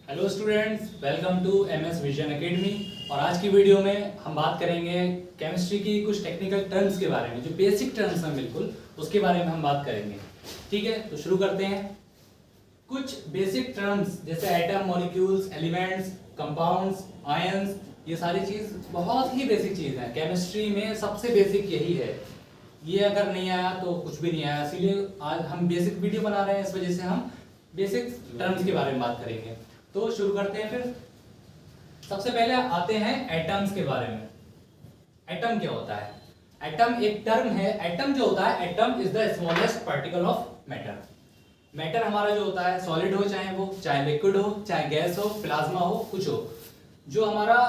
Hello students, welcome to MS vision academy. और आज की वीडियो में हम बात करेंगे केमिस्ट्री की कुछ टेक्निकल टर्म्स के बारे में, जो बेसिक टर्म्स हैं बिल्कुल उसके बारे में हम बात करेंगे। ठीक है, तो शुरू करते हैं। कुछ बेसिक टर्म्स जैसे atom, molecules, elements, compounds, ions, ये सारी चीज़ बहुत ही बेसिक चीज़ है। केमिस्ट्री में सबसे बेसिक यही है। ये अगर नहीं आया तो कुछ भी नहीं आया, इसीलिए आज हम बेसिक वीडियो बना रहे हैं। इस वजह से हम बेसिक टर्म्स के बारे में बात करेंगे। तो शुरू करते हैं। फिर सबसे पहले आते हैं एटम्स के बारे में। एटम क्या होता है? एटम एक टर्म है। एटम जो होता है, atom is the smallest particle of matter. Matter हमारा जो होता है, सॉलिड हो चाहे वो, चाहे लिक्विड हो, चाहे गैस हो, प्लाज्मा हो, कुछ हो, जो हमारा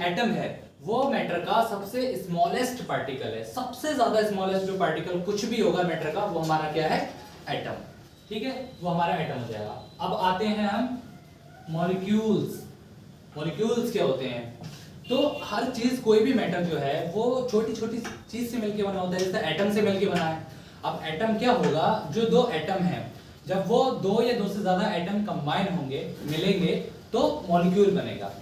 एटम है वो मैटर का सबसे स्मॉलेस्ट पार्टिकल है। सबसे ज्यादा स्मॉलेस्ट जो पार्टिकल कुछ भी होगा मैटर का, वो हमारा क्या है? एटम। ठीक है, वो हमारा एटम हो जाएगा। अब आते हैं हम मॉलिक्यूल्स। मॉलिक्यूल्स क्या होते हैं? तो हर चीज, कोई भी मैटर जो है वो छोटी छोटी चीज से मिलकर बना होता है, जैसे एटम से मिलकर बना है। अब एटम क्या होगा? जो दो एटम है, जब वो दो या दो से ज्यादा एटम कंबाइन होंगे, मिलेंगे, तो मॉलिक्यूल बनेगा।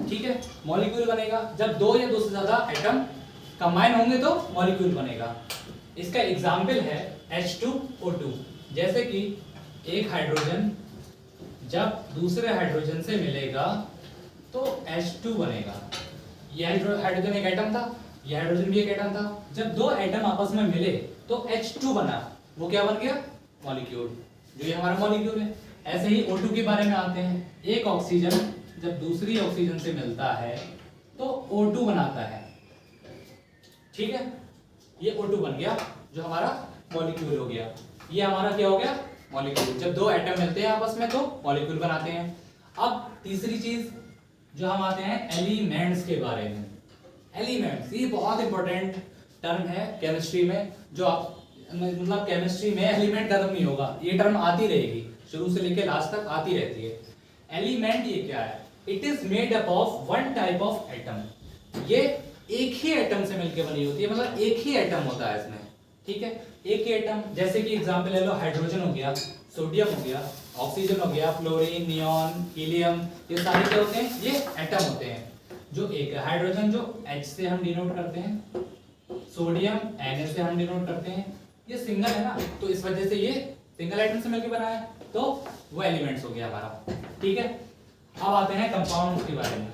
ठीक है, मॉलिक्यूल बनेगा। जब दो या दो से ज्यादा एटम कंबाइन होंगे तो मॉलिक्यूल बनेगा। इसका एग्जाम्पल है H2O2। जैसे कि एक हाइड्रोजन जब दूसरे हाइड्रोजन से मिलेगा तो H2 बनेगा। ये हाइड्रोजन एक एटम था, ये हाइड्रोजन भी एक एटम था। जब दो एटम आपस में मिले तो H2 बना। वो क्या बन गया? मॉलिक्यूल, जो ये हमारा मॉलिक्यूल है। ऐसे ही O2 के बारे में आते हैं। एक ऑक्सीजन जब दूसरी ऑक्सीजन से मिलता है तो O2 बनाता है। ठीक है, ये O2 बन गया, जो हमारा मॉलिक्यूल हो गया। ये हमारा क्या हो गया? मॉलिक्यूल। जब दो एटम मिलते हैं आपस में तो मॉलिक्यूल बनाते हैं। अब तीसरी चीज जो हम आते हैं एलिमेंट्स के बारे में। एलिमेंट्स ये बहुत इंपॉर्टेंट टर्म है केमिस्ट्री में। जो आप मतलब केमिस्ट्री में एलिमेंट खत्म नहीं होगा, ये टर्म आती रहेगी, शुरू से लेकर लास्ट तक आती रहती है। एलिमेंट ये क्या है? It is made up of one type of atom. ये एक ही एटम से मिलकर बनी होती है, मतलब एक ही एटम होता है इसमें। ठीक है, एक ही एटम। जैसे कि एग्जांपल ले लो, हाइड्रोजन हो गया, सोडियम हो गया, ऑक्सीजन हो गया, फ्लोरीन, नियॉन, हीलियम, ये सारे क्या होते हैं? ये एटम होते हैं। जो एक हाइड्रोजन जो H से हम डिनोट करते हैं, सोडियम Na से हम डिनोट करते हैं, ये सिंगल है ना, तो इस वजह से ये सिंगल एटम से मिलकर बना है, तो वो एलिमेंट्स हो गया हमारा। ठीक है, अब आते हैं कंपाउंड्स के बारे में।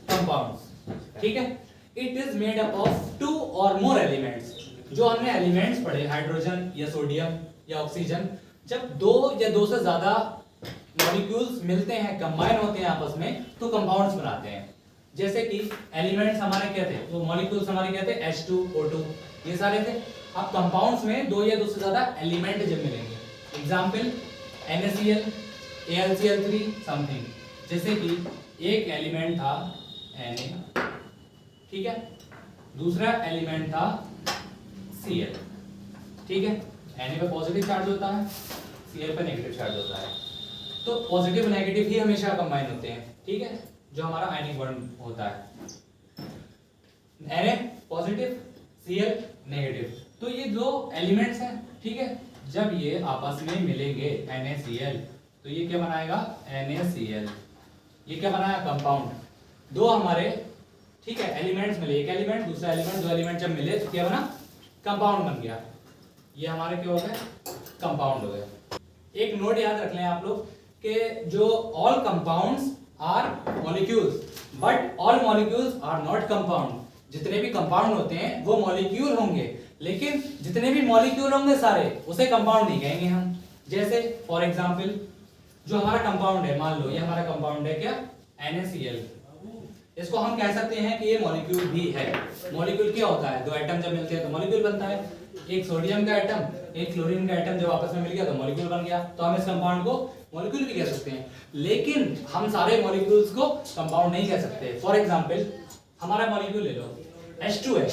कंपाउंड्स, ठीक है, it is made up of two और मोर एलिमेंट्स। जो हमने एलिमेंट्स पढ़े, हाइड्रोजन या सोडियम या ऑक्सीजन, जब दो या दो से ज्यादा मॉलिक्यूल्स मिलते हैं, कंबाइन होते हैं आपस में, तो कंपाउंड्स बनाते हैं। जैसे कि एलिमेंट्स हमारे क्या थे, तो मॉलिक्यूल्स हमारे क्या थे? H2O2, ये सारे थे। अब कंपाउंड्स में दो या दो से ज्यादा एलिमेंट जब मिलेंगे, एग्जांपल NaCl, AlCl3 समथिंग। जैसे कि एक एलिमेंट था Na, ठीक है, दूसरा एलिमेंट था Cl। ठीक है, Na पे पॉजिटिव चार्ज होता है, Cl पे नेगेटिव चार्ज होता है, तो पॉजिटिव नेगेटिव ही हमेशा कंबाइन होते हैं। ठीक है, जो हमारा आयनिक बॉन्ड होता है, Na पॉजिटिव, Cl नेगेटिव, तो ये दो एलिमेंट्स हैं। ठीक है, जब ये आपस में मिलेंगे NaCl, तो ये क्या बनाएगा? NaCl। ये क्या बनाया? कंपाउंड। दो हमारे, ठीक है, एलिमेंट्स मिले, एक एलिमेंट दूसरा एलिमेंट, दो एलिमेंट जब मिले तो क्या बना? कंपाउंड बन गया। ये हमारे क्या हो गए? कंपाउंड हो गए। एक नोट याद रख लें आप लोग कि जो all compounds are molecules, but all molecules are not compound. जितने भी कंपाउंड होते हैं वो मॉलिक्यूल होंगे, लेकिन जितने भी मॉलिक्यूल होंगे सारे, उसे कंपाउंड नहीं कहेंगे हम। जैसे फॉर एग्जांपल, जो हमारा कंपाउंड है, मान लो ये हमारा कंपाउंड है क्या? NaCl। इसको हम कह सकते हैं कि ये मॉलिक्यूल भी है। मॉलिक्यूल क्या होता है? दो एटम जब मिलते हैं तो मॉलिक्यूल बनता है। एक सोडियम का एटम, एक क्लोरीन का एटम जब आपस में मिल गया तो मॉलिक्यूल बन गया, तो हम इस कंपाउंड को मॉलिक्यूल भी कह सकते हैं। लेकिन हम सारे मॉलिक्यूल्स को कंपाउंड नहीं कह सकते। फॉर एग्जांपल, हमारा मॉलिक्यूल ले लो, H2 है,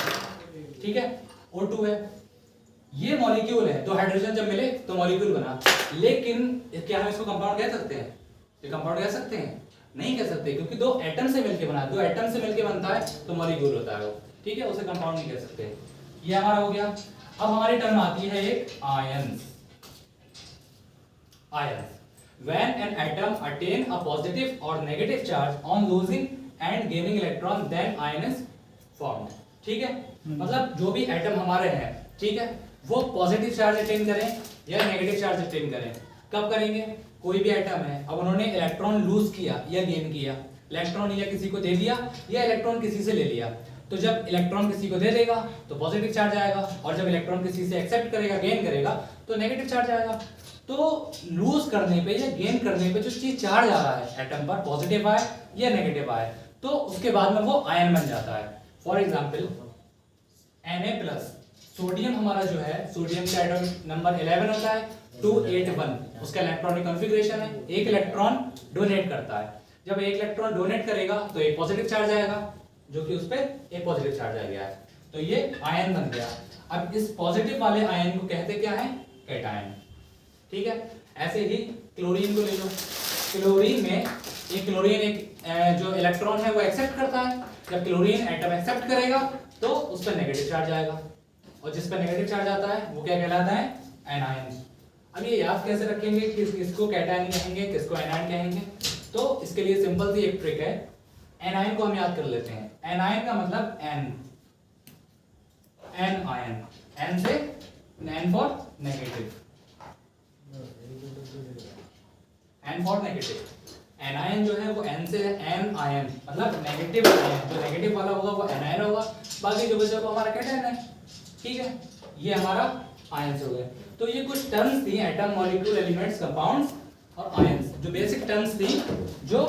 ठीक है, O2 है, ये मॉलिक्यूल है। दो हाइड्रोजन जब मिले तो मॉलिक्यूल बना, लेकिन क्या हम इसको कंपाउंड कह सकते हैं? ये कंपाउंड कह सकते हैं? नहीं कह सकते, क्योंकि दो एटम से मिलके बना है। दो एटम से मिलके बनता है तो मॉलिक्यूल होता है वो। ठीक है, उसे कंपाउंड नहीं कह सकते। ये हमारा हो गया। अब हमारी टर्म आती है एक ions. Ions when an atom attain a positive or negative charge on losing and gaining electron then ion is formed। ठीक है, मतलब जो भी एटम हमारे हैं, ठीक है, वो पॉजिटिव चार्ज अटेन करें या नेगेटिव चार्ज अटेन करें। कब करेंगे? कोई भी एटम है, अब उन्होंने इलेक्ट्रॉन लूज किया या गेन किया, इलेक्ट्रॉन या किसी को दे दिया या इलेक्ट्रॉन किसी से ले लिया, तो जब इलेक्ट्रॉन किसी को दे देगा तो पॉजिटिव चार्ज आएगा, और जब इलेक्ट्रॉन किसी से एक्सेप्ट करेगा, गेन करेगा, तो नेगेटिव चार्ज आएगा। तो लूज करने पे या गेन करने पे जो चीज चार्ज आ रहा है एटम पर, पॉजिटिव आए या नेगेटिव आए, तो उसके बाद में वो आयन बन जाता है। फॉर एग्जाम्पल Na+, सोडियम हमारा जो है, सोडियम का एटॉमिक नंबर 11 होता है 281, उसका इलेक्ट्रॉनिक कॉन्फ़िगरेशन है, एक इलेक्ट्रॉन डोनेट करता है। जब एक इलेक्ट्रॉन डोनेट करेगा तो एक पॉजिटिव चार्ज आएगा, जो कि उस पर एक पॉजिटिव चार्ज आ गया है, तो ये आयन बन गया। अब इस पॉजिटिव वाले आयन को कहते क्या है? कैटायन। ठीक है, ऐसे ही क्लोरीन को ले लो। क्लोरीन में एक जो इलेक्ट्रॉन है वो एक्सेप्ट करता है, जब क्लोरीन एटम एक्सेप्ट करेगा तो उस पर नेगेटिव चार्ज आएगा, और जिस पर नेगेटिव चार्ज आता है वो क्या कहलाता है? एनायन। अब ये याद कैसे रखेंगे कि किसको कैटायन कहेंगे, किसको एनायन कहेंगे? तो इसके लिए सिंपल सी एक ट्रिक है, एनायन को हम याद कर लेते हैं। एनायन का मतलब एन आयन, एन से N for negative, N for negative. Anion जो है वो एन से एन आयन, मतलब नेगेटिव आयन, जो नेगेटिव वाला होगा वो एनायन होगा, बाकी जो बचा वो हमारा कैटायन है। ठीक है, ये हमारा आयंस हो गए। तो ये कुछ टर्म्स थी, एटम, मॉलिक्यूल, एलिमेंट्स, कंपाउंड्स और आयंस, जो बेसिक टर्म्स थी जो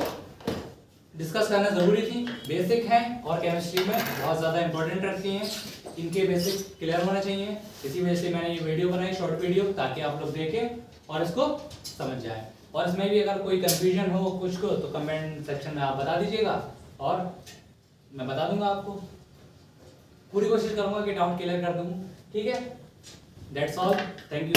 डिस्कस करना जरूरी थी, बेसिक हैं और केमिस्ट्री में बहुत ज़्यादा इंपॉर्टेंट रखती हैं। इनके बेसिक क्लियर होना चाहिए, इसी वजह से मैंने ये वीडियो बनाई, शॉर्ट वीडियो, ताकि आप लोग देखें और इसको समझ जाएं। और इसमें भी अगर कोई कंफ्यूजन हो कुछ को तो कमेंट सेक्शन में आप बता दीजिएगा और मैं बता दूंगा आपको, पूरी कोशिश करूंगा कि डाउट क्लियर कर दूं। ठीक है, दैट्स ऑल, थैंक यू।